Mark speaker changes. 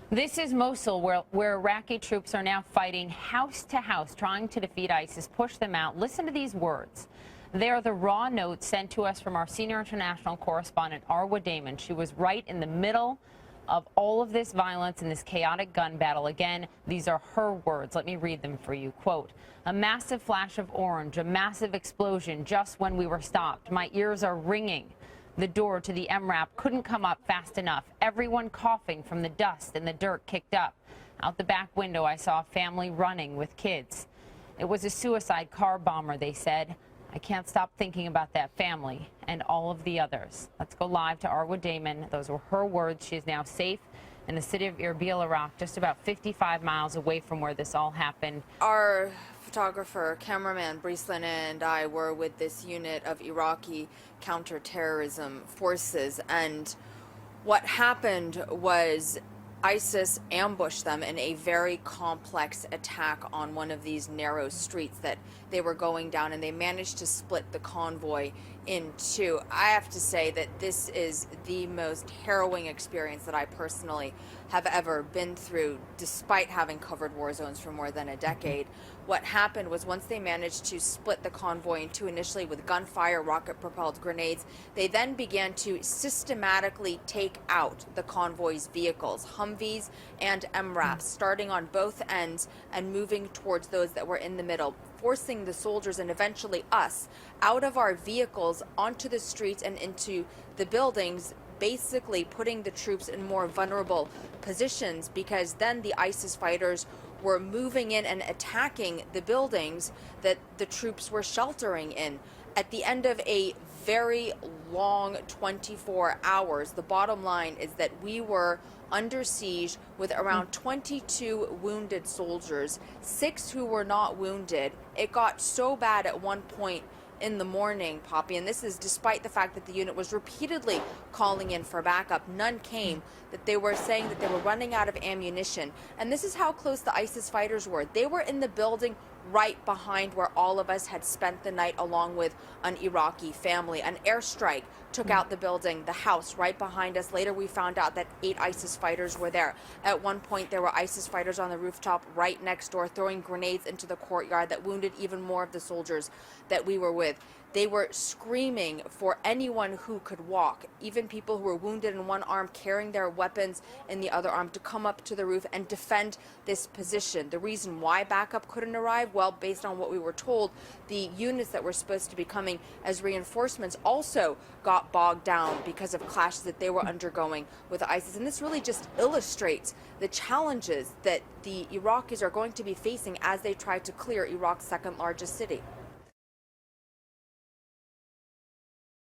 Speaker 1: This is Mosul, where Iraqi troops are now fighting house to house, trying to defeat ISIS, push them out. Listen to these words. They are the raw notes sent to us from our senior international correspondent, Arwa Damon. She was right in the middle of all of this violence and this chaotic gun battle. Again, these are her words. Let me read them for you. Quote, a massive flash of orange, a massive explosion just when we were stopped. My ears are ringing. The door to the MRAP couldn't come up fast enough. Everyone coughing from the dust and the dirt kicked up. Out the back window, I saw a family running with kids. It was a suicide car bomber, they said. I can't stop thinking about that family and all of the others. Let's go live to Arwa Damon. Those were her words. She is now safe in the city of Erbil, Iraq, just about 55 miles away from where this all happened.
Speaker 2: Our photographer, cameraman Brislin, and I were with this unit of Iraqi counterterrorism forces, and what happened was ISIS ambushed them in a very complex attack on one of these narrow streets that they were going down, and they managed to split the convoy in two. I have to say that this is the most harrowing experience that I personally have ever been through, despite having covered war zones for more than a decade. What happened was, once they managed to split the convoy in two, initially with gunfire, rocket-propelled grenades, they then began to systematically take out the convoy's vehicles, Humvees and MRAPs, starting on both ends and moving towards those that were in the middle, forcing the soldiers and eventually us out of our vehicles onto the streets and into the buildings, basically putting the troops in more vulnerable positions, because then the ISIS fighters were moving in and attacking the buildings that the troops were sheltering in. At the end of a very long 24 hours, the bottom line is that we were under siege with around 22 wounded soldiers, 6 who were not wounded. It got so bad at one point in the morning, Poppy, and this is despite the fact that the unit was repeatedly calling in for backup. None came, that they were saying that they were running out of ammunition. And this is how close the ISIS fighters were. They were in the building right behind where all of us had spent the night, along with an Iraqi family. An airstrike took out the building, the house right behind us. Later we found out that 8 ISIS fighters were there. At one point there were ISIS fighters on the rooftop right next door, throwing grenades into the courtyard that wounded even more of the soldiers that we were with. They were screaming for anyone who could walk, even people who were wounded in one arm, carrying their weapons in the other arm, to come up to the roof and defend this position. The reason why backup couldn't arrive, well, based on what we were told, the units that were supposed to be coming as reinforcements also got bogged down because of clashes that they were undergoing with ISIS. And this really just illustrates the challenges that the Iraqis are going to be facing as they try to clear Iraq's second largest city.